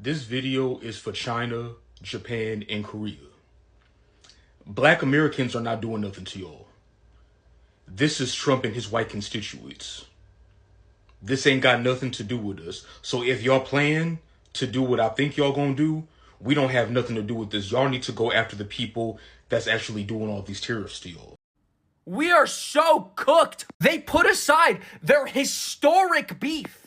This video is for China, Japan, and Korea. Black Americans are not doing nothing to y'all. This is Trump and his white constituents. This ain't got nothing to do with us. So if y'all plan to do what I think y'all gonna do, we don't have nothing to do with this. Y'all need to go after the people that's actually doing all these tariffs to y'all. We are so cooked. They put aside their historic beef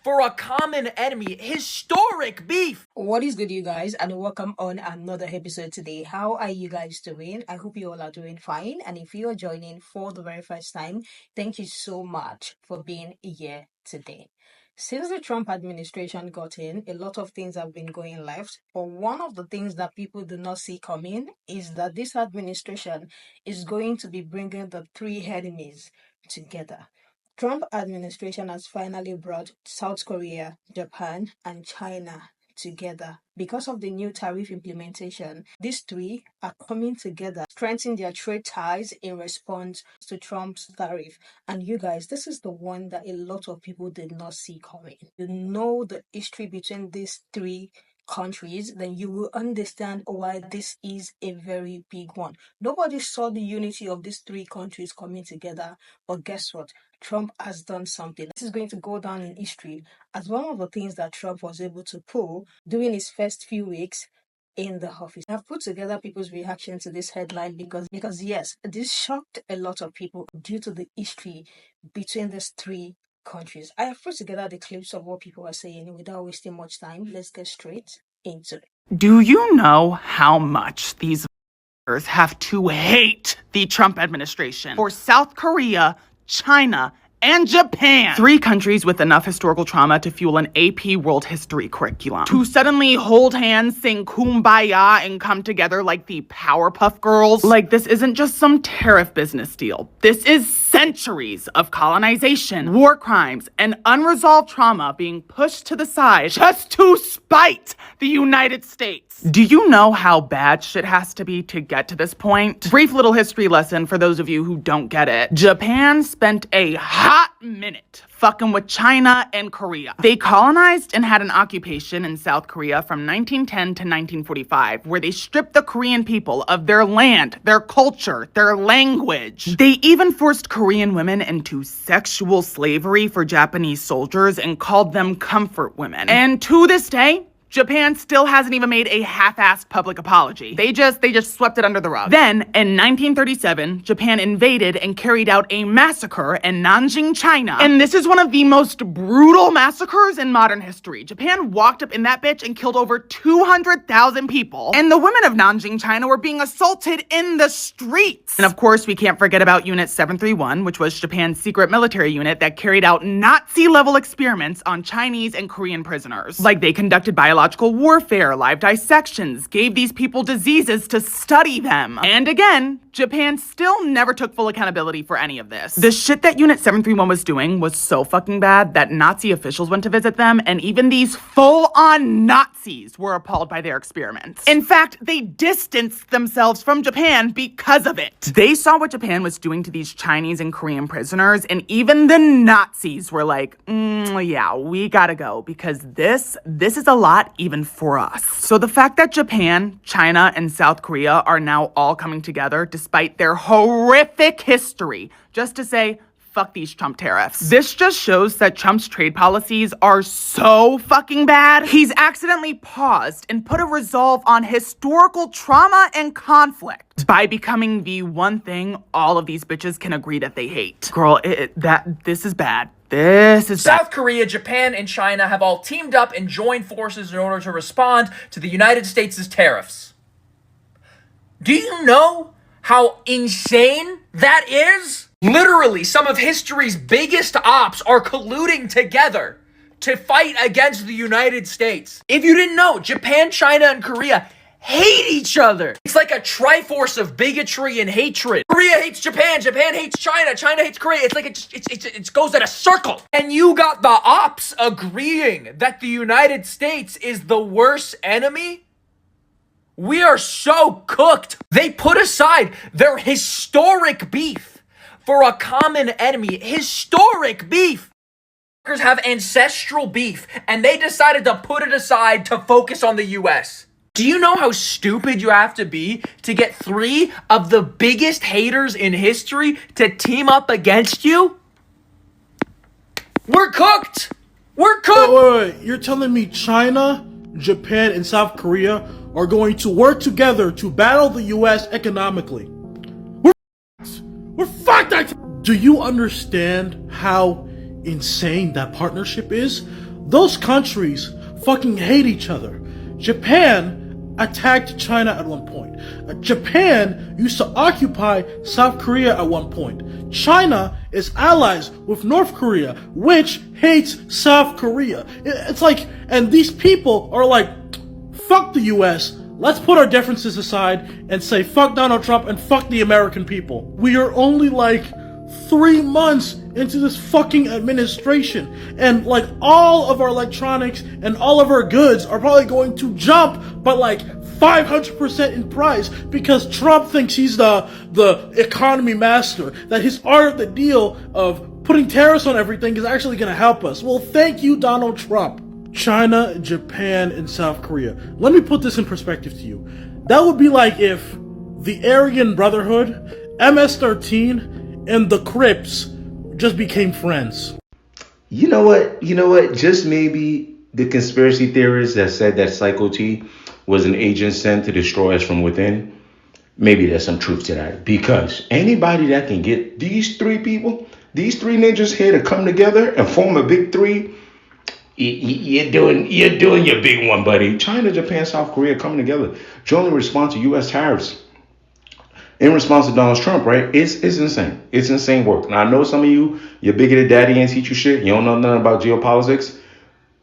for a common enemy. Historic beef. What is good, you guys, and welcome on another episode today. How are you guys doing? I hope you all are doing fine. And if you are joining for the very first time, thank you so much for being here today. Since the Trump administration got in, a lot of things have been going left. But one of the things that people do not see coming is that this administration is going to be bringing the three enemies together. Trump administration has finally brought South Korea, Japan, and China together. Because of the new tariff implementation, these three are coming together, strengthening their trade ties in response to Trump's tariff. And you guys, this is the one that a lot of people did not see coming. You know the history between these three countries, then you will understand why this is a very big one. Nobody saw the unity of these three countries coming together, but guess what? Trump has done something. This is going to go down in history as one of the things that Trump was able to pull during his first few weeks in the office. I've put together people's reaction to this headline because yes, this shocked a lot of people due to the history between these three countries. I have put together the clips of what people are saying without wasting much time. Let's get straight into it. Do you know how much these have to hate the Trump administration for South Korea, China, and Japan? Three countries with enough historical trauma to fuel an AP World History curriculum. To suddenly hold hands, sing Kumbaya, and come together like the Powerpuff Girls. Like, this isn't just some tariff business deal. This is centuries of colonization, war crimes, and unresolved trauma being pushed to the side just to spite the United States. Do you know how bad shit has to be to get to this point? Brief little history lesson for those of you who don't get it. Japan spent a hot minute fucking with China and Korea. They colonized and had an occupation in South Korea from 1910 to 1945, where they stripped the Korean people of their land, their culture, their language. They even forced Korean women into sexual slavery for Japanese soldiers and called them comfort women. And to this day, Japan still hasn't even made a half-assed public apology. They just swept it under the rug. Then, in 1937, Japan invaded and carried out a massacre in Nanjing, China. And this is one of the most brutal massacres in modern history. Japan walked up in that bitch and killed over 200,000 people. And the women of Nanjing, China were being assaulted in the streets. And of course, we can't forget about Unit 731, which was Japan's secret military unit that carried out Nazi-level experiments on Chinese and Korean prisoners. Like, they conducted biological warfare, live dissections, gave these people diseases to study them. And again, Japan still never took full accountability for any of this. The shit that Unit 731 was doing was so fucking bad that Nazi officials went to visit them, and even these full-on Nazis were appalled by their experiments. In fact, they distanced themselves from Japan because of it. They saw what Japan was doing to these Chinese and Korean prisoners, and even the Nazis were like, yeah, we gotta go, because this is a lot even for us. So the fact that Japan, China, and South Korea are now all coming together despite their horrific history, just to say, fuck these Trump tariffs. This just shows that Trump's trade policies are so fucking bad. He's accidentally paused and put a resolve on historical trauma and conflict by becoming the one thing all of these bitches can agree that they hate. Girl, this is bad. This is South Korea, Japan, and China have all teamed up and joined forces in order to respond to the United States' tariffs. Do you know how insane that is? Literally, some of history's biggest ops are colluding together to fight against the United States. If you didn't know, Japan, China, and Korea hate each other. It's like a triforce of bigotry and hatred. Korea hates Japan, Japan hates China, China hates Korea. It's like it goes in a circle. And you got the ops agreeing that the United States is the worst enemy? We are so cooked. They put aside their historic beef for a common enemy. Historic beef. have ancestral beef, and they decided to put it aside to focus on the US. Do you know how stupid you have to be to get 3 of the biggest haters in history to team up against you? We're cooked! We're cooked! Wait. You're telling me China, Japan, and South Korea are going to work together to battle the US economically? We're fucked! Do you understand how insane that partnership is? Those countries fucking hate each other. Japan attacked China at one point. Japan used to occupy South Korea at one point. China is allies with North Korea, which hates South Korea. It's like, and these people are like, fuck the US. Let's put our differences aside and say fuck Donald Trump and fuck the American people. We are only like 3 months into this fucking administration, and like all of our electronics and all of our goods are probably going to jump by like 500% in price because Trump thinks he's the economy master, that his art of the deal of putting tariffs on everything is actually going to help us. Well, thank you, Donald Trump. China, Japan, and South Korea. Let me put this in perspective to you. That would be like if the Aryan Brotherhood, MS-13, and the Crips just became friends. You know what? Just maybe the conspiracy theorists that said that Psycho T was an agent sent to destroy us from within, maybe there's some truth to that. Because anybody that can get these 3 people, these 3 ninjas here to come together and form a big 3, you're doing your big one, buddy. China, Japan, South Korea coming together, jointly respond to U.S. tariffs in response to Donald Trump, right? It's insane. It's insane work. Now, I know some of your bigoted daddy ain't teach you shit. You don't know nothing about geopolitics.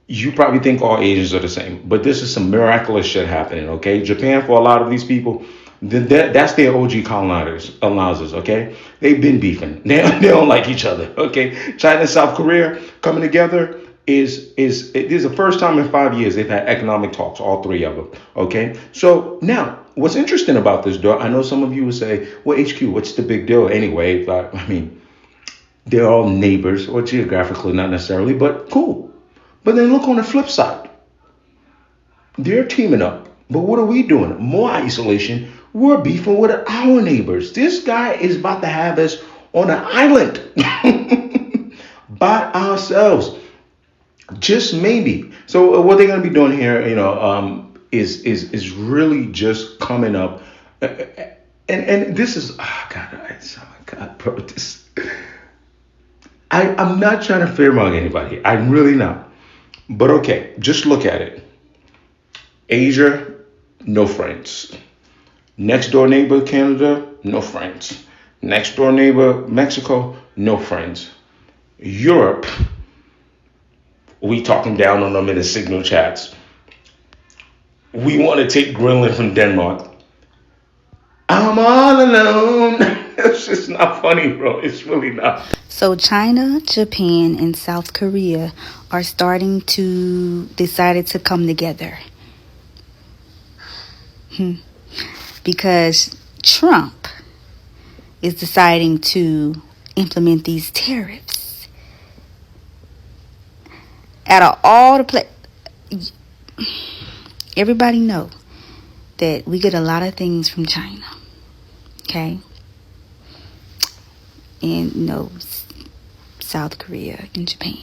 You probably think all Asians are the same. But this is some miraculous shit happening, okay? Japan, for a lot of these people, that's their OG colonizers, okay? They've been beefing. They don't like each other, okay? China and South Korea coming together is the first time in 5 years they've had economic talks, all 3 of them, okay? So now, what's interesting about this, though, I know some of you would say, well, HQ, what's the big deal anyway? But, I mean, they're all neighbors, or geographically, not necessarily, but cool. But then look on the flip side. They're teaming up. But what are we doing? More isolation. We're beefing with our neighbors. This guy is about to have us on an island by ourselves. Just maybe. So what they're going to be doing here, is really just coming up. And this is, bro, this. I'm not trying to fearmonger anybody. I'm really not. But okay, just look at it. Asia, no friends. Next door neighbor, Canada, no friends. Next door neighbor, Mexico, no friends. Europe, we talking down on them in the signal chats. We want to take Greenland from Denmark. I'm all alone. It's just not funny, bro. It's really not. So China, Japan, and South Korea are starting to decided to come together. Because Trump is deciding to implement these tariffs. Out of all the everybody know that we get a lot of things from China. Okay? And South Korea and Japan.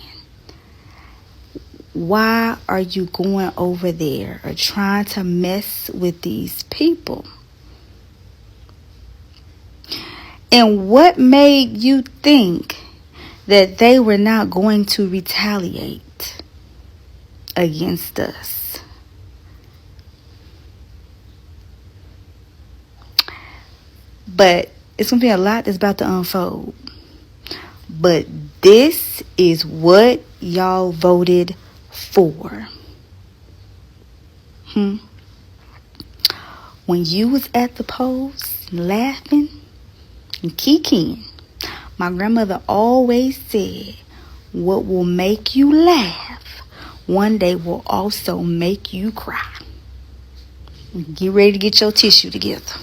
Why are you going over there or trying to mess with these people? And what made you think that they were not going to retaliate against us? But it's going to be a lot that's about to unfold. But this is what y'all voted for. When you was at the polls laughing and kikiing, my grandmother always said, what will make you laugh one day will also make you cry. Get ready to get your tissue together.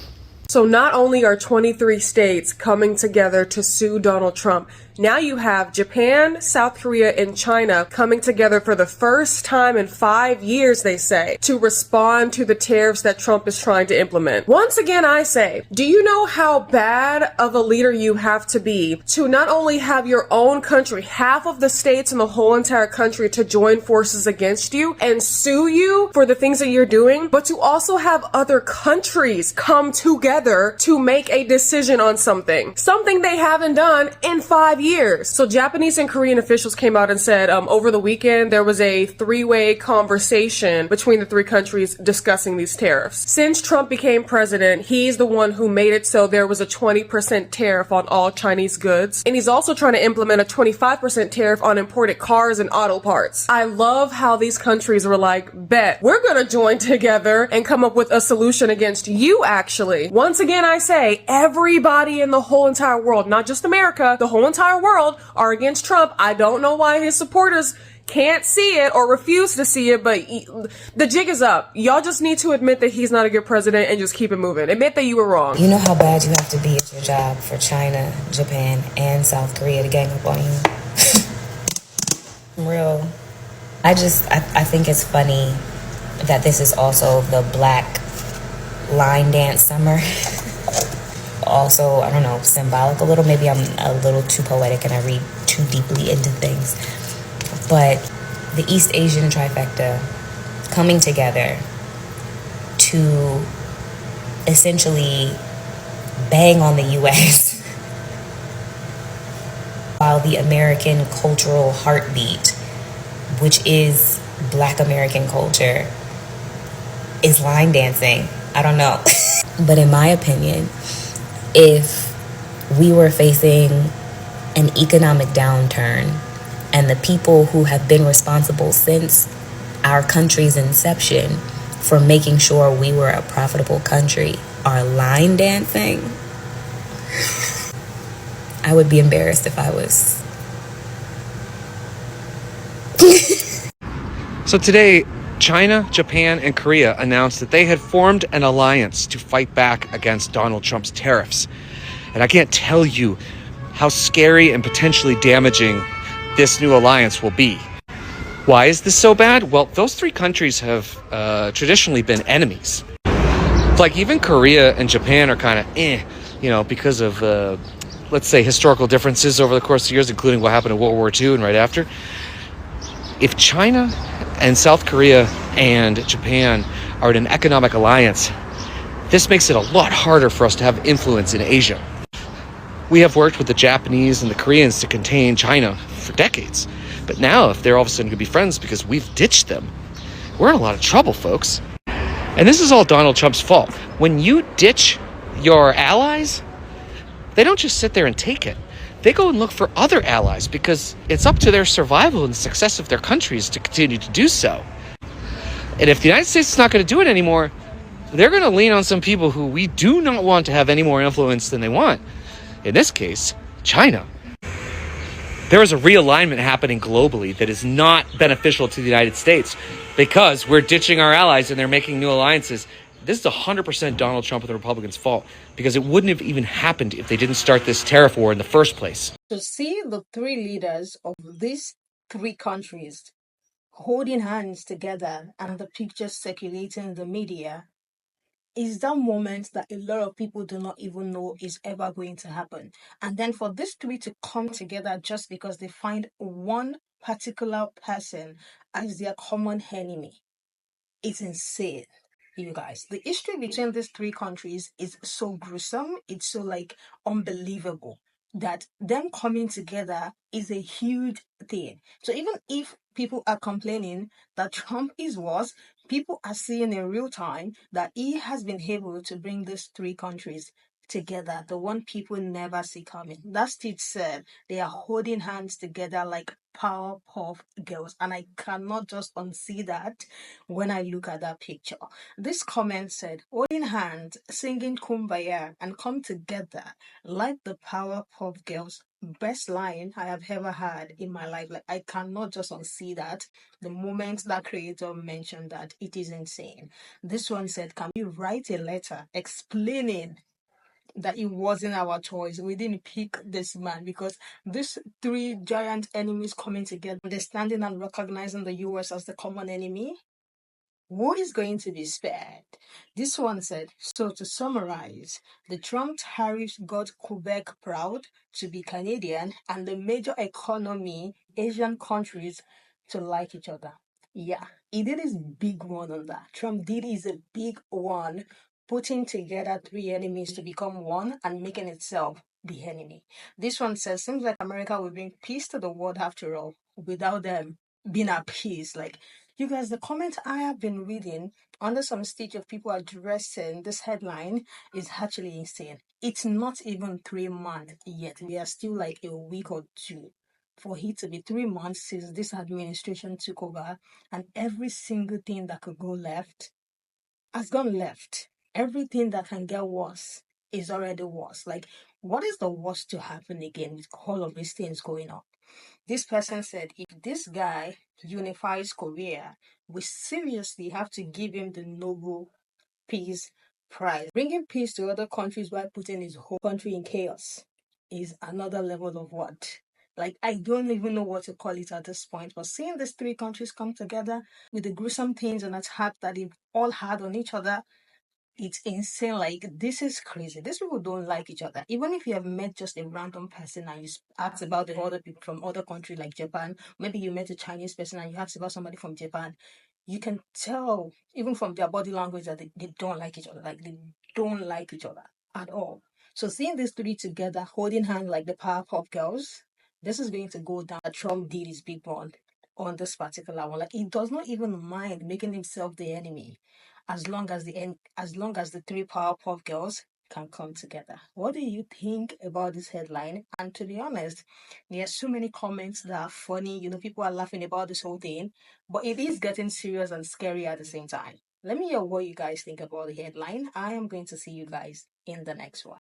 So not only are 23 states coming together to sue Donald Trump, Now you have Japan, South Korea, and China coming together for the first time in 5 years, they say, to respond to the tariffs that Trump is trying to implement. Once again, I say, do you know how bad of a leader you have to be to not only have your own country, half of the states in the whole entire country, to join forces against you and sue you for the things that you're doing, but to also have other countries come together to make a decision on something they haven't done in 5 years. So Japanese and Korean officials came out and said over the weekend there was a three-way conversation between the three countries discussing these tariffs. Since Trump became president, he's the one who made it so there was a 20% tariff on all Chinese goods, and he's also trying to implement a 25% tariff on imported cars and auto parts. I love how these countries were like, bet, we're gonna join together and come up with a solution against you, actually. Once again, I say, everybody in the whole entire world, not just America, the whole entire world are against Trump. I don't know why his supporters can't see it or refuse to see it, but the jig is up. Y'all just need to admit that he's not a good president and just keep it moving. Admit that you were wrong. You know how bad you have to be at your job for China, Japan, and South Korea to gang up on you? Real. I think it's funny that this is also the Black line dance summer. Also, I don't know, symbolic a little. Maybe I'm a little too poetic and I read too deeply into things. But the East Asian trifecta coming together to essentially bang on the U.S. while the American cultural heartbeat, which is Black American culture, is line dancing. I don't know. But in my opinion, if we were facing an economic downturn and the people who have been responsible since our country's inception for making sure we were a profitable country are line dancing, I would be embarrassed if I was. So today, China, Japan, and Korea announced that they had formed an alliance to fight back against Donald Trump's tariffs. And I can't tell you how scary and potentially damaging this new alliance will be. Why is this so bad? Well, those three countries have traditionally been enemies. Like even Korea and Japan are kind of because of, let's say, historical differences over the course of years, including what happened in World War II and right after. If China and South Korea and Japan are in an economic alliance, this makes it a lot harder for us to have influence in Asia. We have worked with the Japanese and the Koreans to contain China for decades. But now, if they're all of a sudden going to be friends because we've ditched them, we're in a lot of trouble, folks. And this is all Donald Trump's fault. When you ditch your allies, they don't just sit there and take it. They go and look for other allies because it's up to their survival and success of their countries to continue to do so. And if the United States is not going to do it anymore, they're going to lean on some people who we do not want to have any more influence than they want. In this case, China. There is a realignment happening globally that is not beneficial to the United States because we're ditching our allies and they're making new alliances. This is 100% Donald Trump and the Republicans' fault because it wouldn't have even happened if they didn't start this tariff war in the first place. To see the three leaders of these three countries holding hands together and the pictures circulating in the media is that moment that a lot of people do not even know is ever going to happen. And then for these three to come together just because they find one particular person as their common enemy, it's insane. You guys, the history between these three countries is so gruesome, it's so unbelievable that them coming together is a huge thing. So even if people are complaining that Trump is worse, people are seeing in real time that he has been able to bring these three countries together, the one people never see coming. That's it said. They are holding hands together like Powerpuff Girls, and I cannot just unsee that when I look at that picture. This comment said, holding hands, singing Kumbaya, and come together like the Powerpuff Girls. Best line I have ever had in my life. Like, I cannot just unsee that. The moment that creator mentioned that, it is insane. This one said, can you write a letter explaining that it wasn't our choice. We didn't pick this man because these three giant enemies coming together, understanding and recognizing the US as the common enemy, who is going to be spared? This one said, so to summarize, the Trump tariffs got Quebec proud to be Canadian and the major economy, Asian countries, to like each other. Yeah, he did his big one on that. Trump did his a big one, putting together three enemies to become one and making itself the enemy. This one says, seems like America will bring peace to the world after all, without them being at peace. Like, you guys, the comment I have been reading under some stage of people addressing this headline is actually insane. It's not even 3 months yet. We are still like a week or two for it to be 3 months since this administration took over, and every single thing that could go left has gone left. Everything that can get worse is already worse. Like, what is the worst to happen again with all of these things going on? This person said, if this guy unifies Korea, we seriously have to give him the Nobel Peace Prize. Bringing peace to other countries while putting his whole country in chaos is another level of what? Like, I don't even know what to call it at this point. But seeing these three countries come together with the gruesome things and attacks that they've all had on each other, it's insane. Like, this is crazy. These people don't like each other. Even if you have met just a random person and you ask about the other people from other country like Japan, maybe you met a Chinese person and you ask about somebody from Japan, you can tell even from their body language that they don't like each other. Like, they don't like each other at all. So seeing these three together, holding hands like the Powerpuff Girls, this is going to go down. Trump did his big one on this particular one. Like, he does not even mind making himself the enemy as long as the three Powerpuff Girls can come together. What do you think about this headline? And to be honest, there are so many comments that are funny. People are laughing about this whole thing, but it is getting serious and scary at the same time. Let me hear what you guys think about the headline. I am going to see you guys in the next one.